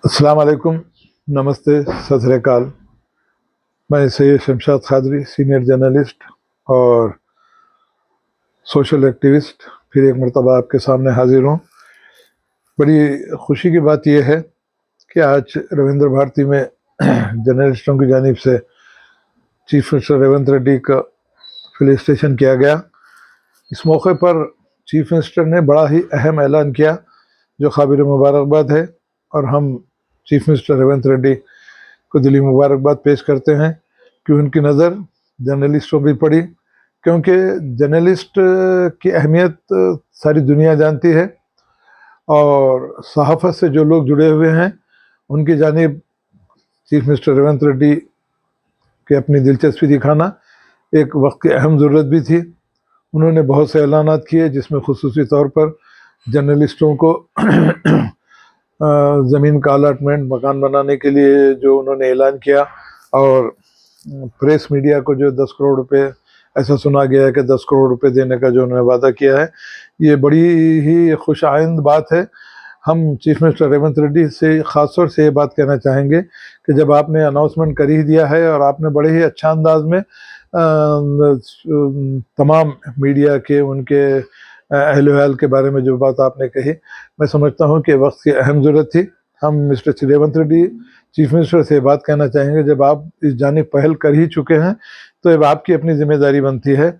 अस्सलाम वालेकुम, नमस्ते, सत श्री अकाल। मैं सैयद शमशाद खादरी, सीनियर जर्नलिस्ट और सोशल एक्टिविस्ट, फिर एक मरतबा आपके सामने हाजिर हूँ। बड़ी खुशी की बात यह है कि आज रविंद्र भारती में जर्नलिस्टों की जानिब से चीफ मिनिस्टर रेवंत रेड्डी का फेलिसिटेशन किया गया। इस मौके पर चीफ मिनिस्टर ने बड़ा ही अहम ऐलान किया जो काबिल मुबारकबाद है, और हम चीफ मिनिस्टर रेवंत रेड्डी को दिली मुबारकबाद पेश करते हैं कि उनकी नज़र जर्नलिस्टों पर पड़ी, क्योंकि जर्नलिस्ट की अहमियत सारी दुनिया जानती है और सहाफ़त से जो लोग जुड़े हुए हैं उनकी जानिब चीफ मिनिस्टर रेवंत रेड्डी के अपनी दिलचस्पी दिखाना एक वक्त की अहम ज़रूरत भी थी। उन्होंने बहुत से ऐलानात किए जिसमें खुसूसी तौर पर जर्नलिस्टों को ज़मीन का अलाटमेंट, मकान बनाने के लिए जो उन्होंने ऐलान किया, और प्रेस मीडिया को जो 10 करोड़ रुपए, ऐसा सुना गया है कि 10 करोड़ रुपए देने का जो उन्होंने वादा किया है, ये बड़ी ही खुश आइंद बात है। हम चीफ मिनिस्टर रेवंत रेड्डी से ख़ास तौर से ये बात कहना चाहेंगे कि जब आपने अनाउंसमेंट कर ही दिया है और आपने बड़े ही अच्छा अंदाज में तमाम मीडिया के, उनके अहल के बारे में जो बात आपने कही, मैं समझता हूँ कि वक्त की अहम ज़रूरत थी। हम mister Revanth Reddy chief minister से बात कहना चाहेंगे, जब आप इस जानिब पहल कर ही चुके हैं तो अब आपकी अपनी जिम्मेदारी बनती है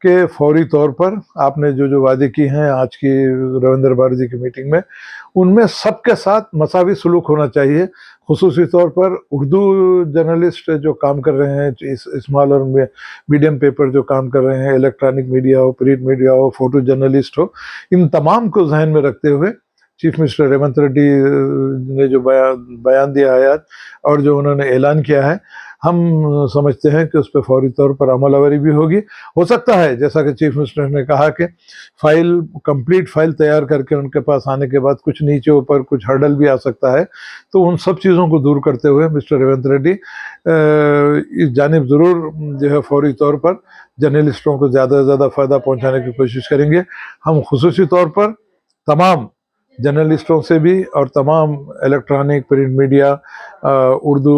कि फौरी तौर पर आपने जो जो वादे किए हैं आज की रविंद्र भारती की मीटिंग में, उनमें सबके साथ मसावी सलूक होना चाहिए। खुसूसी तौर पर उर्दू जर्नलिस्ट जो काम कर रहे हैं, स्मॉल और मीडियम पेपर जो काम कर रहे हैं, इलेक्ट्रॉनिक मीडिया हो, प्रिंट मीडिया हो, फोटो जर्नलिस्ट हो, इन तमाम को जहन में रखते हुए चीफ मिनिस्टर रेवंत रेड्डी ने जो बयान दिया है आज और जो उन्होंने ऐलान किया है, हम समझते हैं कि उस पर फौरी तौर पर अमलावरी भी होगी। हो सकता है, जैसा कि चीफ मिनिस्टर ने कहा, कि कंप्लीट फाइल तैयार करके उनके पास आने के बाद कुछ नीचे ऊपर कुछ हर्डल भी आ सकता है, तो उन सब चीज़ों को दूर करते हुए मिस्टर रेवंत रेड्डी इस जानिब ज़रूर जो है फौरी तौर पर जर्नलिस्टों को ज़्यादा से ज़्यादा फ़ायदा पहुँचाने की कोशिश करेंगे। हम खुसूसी तौर पर तमाम जर्नलिस्टों से भी और तमाम electronic, print media, Urdu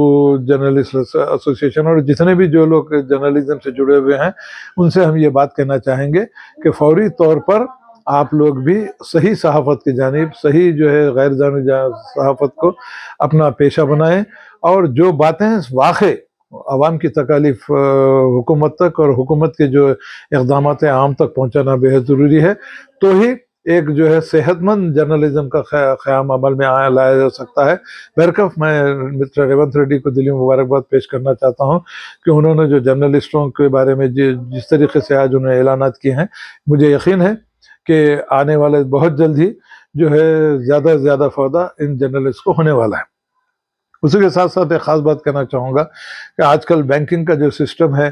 journalist association और जितने भी जो लोग जर्नलिज्म से जुड़े हुए हैं, उनसे हम ये बात कहना चाहेंगे कि फौरी तौर पर आप लोग भी सही सहाफ़त की जानिब, सही जो है गैर जानिब सहाफ़त को अपना पेशा बनाएं, और जो बातें वाक़ई आवाम की तकालीफ हुकूमत तक और हुकूमत के जो इक़दाम आम तक पहुँचाना बेहद ज़रूरी है, तो ही एक जो है सेहतमंद जर्नलिज्म का क़याम अमल में लाया जा सकता है। बहरकफ मैं मिस्टर रेवंत रेड्डी को दिली मुबारकबाद पेश करना चाहता हूँ कि उन्होंने जो जर्नलिस्टों के बारे में जिस तरीके से आज उन्होंने ऐलानात किए हैं, मुझे यकीन है कि आने वाले बहुत जल्द ही जो है ज़्यादा से ज़्यादा फ़ायदा इन जर्नलिस्ट को होने वाला है। उसी के साथ साथ एक ख़ास बात कहना चाहूँगा कि आजकल बैंकिंग का जो सिस्टम है,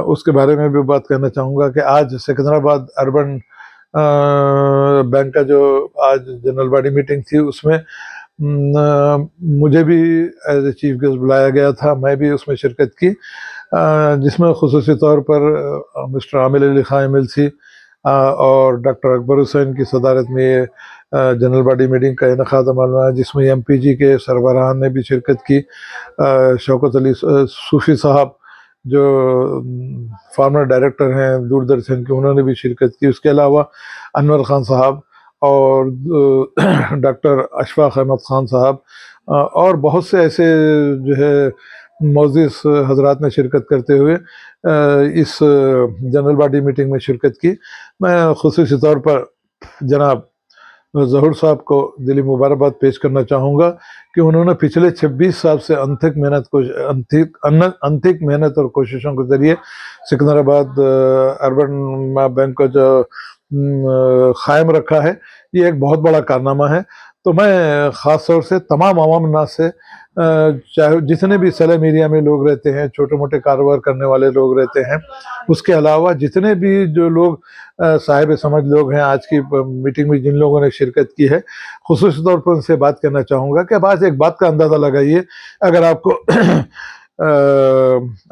उसके बारे में भी बात करना चाहूँगा कि आज सिकंदराबाद अर्बन बैंक का जो आज जनरल बॉडी मीटिंग थी, उसमें मुझे भी एज ए चीफ गेस्ट बुलाया गया था। मैं भी उसमें शिरकत की, जिसमें खुसूसी तौर पर मिस्टर आमिर अली खान एमएलसी और डॉक्टर अकबर हुसैन की सदारत में ये जनरल बॉडी मीटिंग का इनेकाद अमल में आया, जिसमें एमपीजी के सरबराहान ने भी शिरकत की। शौकत अली सूफ़ी साहब जो फार्मर डायरेक्टर हैं दूरदर्शन के, उन्होंने भी शिरकत की। उसके अलावा अनवर खान साहब और डॉक्टर अशफाक अहमद खान साहब और बहुत से ऐसे जो है मोअज़्ज़िज़ हज़रात ने शिरकत करते हुए इस जनरल बॉडी मीटिंग में शिरकत की। मैं खुसूसी तौर पर जनाब ज़हूर साहब को दिली मुबारकबाद पेश करना चाहूँगा कि उन्होंने पिछले 26 साल से अनथिक मेहनत और कोशिशों के ज़रिए सिकंदराबाद अर्बन बैंक को जो क़ायम रखा है, ये एक बहुत बड़ा कारनामा है। तो मैं ख़ास तौर से तमाम आवाम नास से, चाहे जितने भी सलेम एरिया में लोग रहते हैं, छोटे मोटे कारोबार करने वाले लोग रहते हैं, उसके अलावा जितने भी जो लोग साहिब समझ लोग हैं, आज की मीटिंग में जिन लोगों ने शिरकत की है, खुसूसी तौर पर उनसे बात करना चाहूँगा कि अब आज एक बात का अंदाज़ा लगाइए, अगर आपको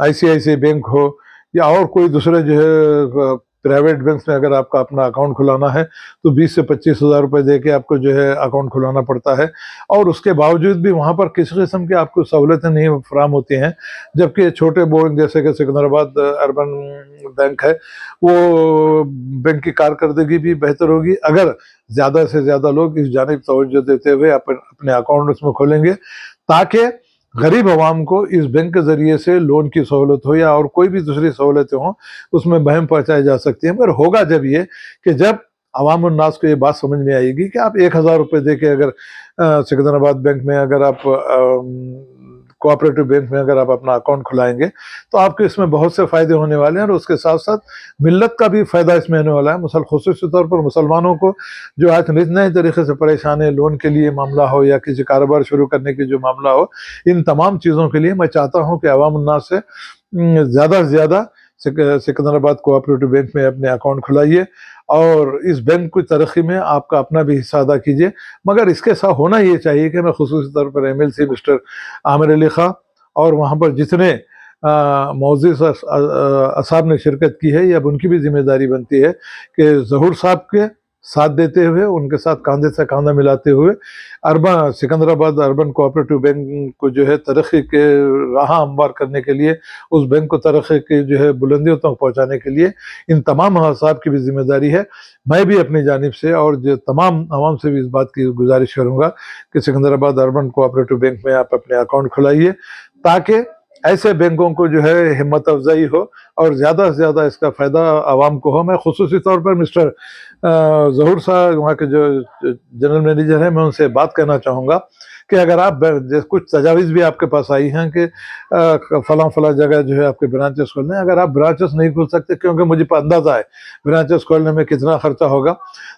ICICI बैंक हो या और कोई दूसरे जो है پرائیویٹ بینکس میں اگر آپ کا اپنا اکاؤنٹ کھلانا ہے تو 20 سے 25 ہزار روپے دے کے آپ کو جو ہے اکاؤنٹ کھلانا پڑتا ہے، اور اس کے باوجود بھی وہاں پر کسی قسم کی آپ کو سہولتیں نہیں فراہم ہوتی ہیں، جبکہ چھوٹے بینک جیسے کہ سکندرآباد اربن بینک ہے، وہ بینک کی کارکردگی بھی بہتر ہوگی اگر زیادہ سے زیادہ لوگ اس جانب توجہ دیتے ہوئے اپنے اکاؤنٹ اس میں کھولیں گے، تاکہ غریب عوام کو اس بینک کے ذریعے سے لون کی سہولت ہو یا اور کوئی بھی دوسری سہولتیں ہوں، اس میں بہم پہنچائی جا سکتی ہیں۔ مگر ہوگا جب یہ کہ جب عوام الناس کو یہ بات سمجھ میں آئے گی کہ آپ 1,000 روپے دے کے اگر سکندرآباد بینک میں، اگر آپ کوآپریٹو بینک میں اگر آپ اپنا اکاؤنٹ کھلائیں گے تو آپ کو اس میں بہت سے فائدے ہونے والے ہیں، اور اس کے ساتھ ساتھ ملت کا بھی فائدہ اس میں ہونے والا ہے، خصوصی طور پر مسلمانوں کو جو آج نئے طریقے سے پریشان ہے، لون کے لیے معاملہ ہو یا کسی کاروبار شروع کرنے کی جو معاملہ ہو، ان تمام چیزوں کے لیے میں چاہتا ہوں کہ عوام الناس سے زیادہ سے زیادہ سکندرآباد کوآپریٹو بینک میں اپنے اکاؤنٹ کھلائیے، اور اس بینک کی ترقی میں آپ کا اپنا بھی حصہ ادا کیجیے۔ مگر اس کے ساتھ ہونا یہ چاہیے کہ میں خصوصی طور پر ایم ایل سی مسٹر عامر علی خان اور وہاں پر جتنے معزز اصحاب نے شرکت کی ہے، یہ اب ان کی بھی ذمہ داری بنتی ہے کہ ظہور صاحب کے ساتھ دیتے ہوئے، ان کے ساتھ کاندھے سے کاندھا ملاتے ہوئے سکندرآباد اربن کوآپریٹو بینک کو جو ہے ترقی کے راہ ہموار کرنے کے لیے، اس بینک کو ترقی کے جو ہے بلندیوں تک پہنچانے کے لیے ان تمام اصحاب کی بھی ذمہ داری ہے۔ میں بھی اپنی جانب سے اور جو تمام عوام سے بھی اس بات کی گزارش کروں گا کہ سکندرآباد اربن کوآپریٹو بینک میں آپ اپنے اکاؤنٹ کھلائیے، تاکہ ایسے بینکوں کو جو ہے ہمت افزائی ہو اور زیادہ سے زیادہ اس کا فائدہ عوام کو ہو۔ میں خصوصی طور پر مسٹر ظہور صاحب وہاں کے جو جنرل مینیجر ہیں، میں ان سے بات کرنا چاہوں گا کہ اگر آپ کچھ تجاویز بھی آپ کے پاس آئی ہیں کہ فلاں جگہ جو ہے آپ کے برانچز کھولنے ہیں، اگر آپ برانچز نہیں کھول سکتے کیونکہ مجھے اندازہ ہے برانچز کھولنے میں کتنا خرچہ ہوگا،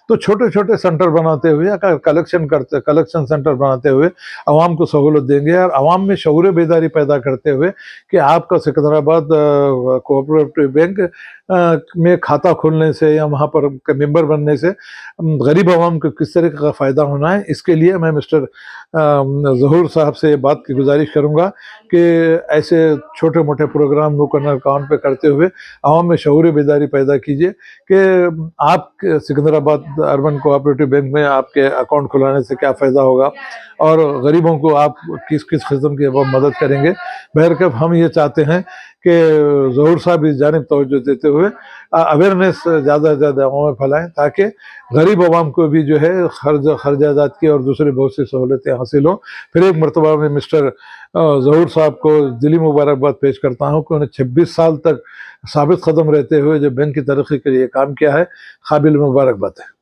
تو چھوٹے چھوٹے سینٹر بناتے ہوئے، کلیکشن سینٹر بناتے ہوئے عوام کو سہولت دیں گے، اور عوام میں شعور بیداری پیدا کرتے ہوئے کہ آپ کا سکندرآباد کوآپریٹو بینک میں کھاتہ کھولنے سے یا وہاں پر ممبر بننے سے غریب عوام کو کس طرح کا فائدہ ہونا ہے، اس کے لیے میں مسٹر ظہور صاحب سے یہ بات کی گزارش کروں گا کہ ایسے چھوٹے موٹے پروگرام نوکر اکاؤنٹ پہ کرتے ہوئے عوام میں شعور بیداری پیدا کیجیے کہ آپ سکندرآباد اربن کوآپریٹو بینک میں آپ کے اکاؤنٹ کھلانے سے کیا فائدہ ہوگا، اور غریبوں کو آپ کس قسم کی مدد کریں گے۔ بہرکیف ہم یہ چاہتے ہیں کہ ظہور صاحب اس جانب توجہ دیتے ہوئے اویئرنیس زیادہ سے زیادہ عوام میں پھیلائیں، تاکہ غریب عوام کو بھی جو ہے خرچات کی اور دوسری بہت سی سہولتیں حاصل ہوں۔ پھر ایک مرتبہ میں مسٹر ظہور صاحب کو دلی مبارکباد پیش کرتا ہوں کہ انہیں 26 سال تک ثابت قدم رہتے ہوئے جو بینک کی ترقی کے لیے کام کیا ہے، قابل مبارکباد ہے۔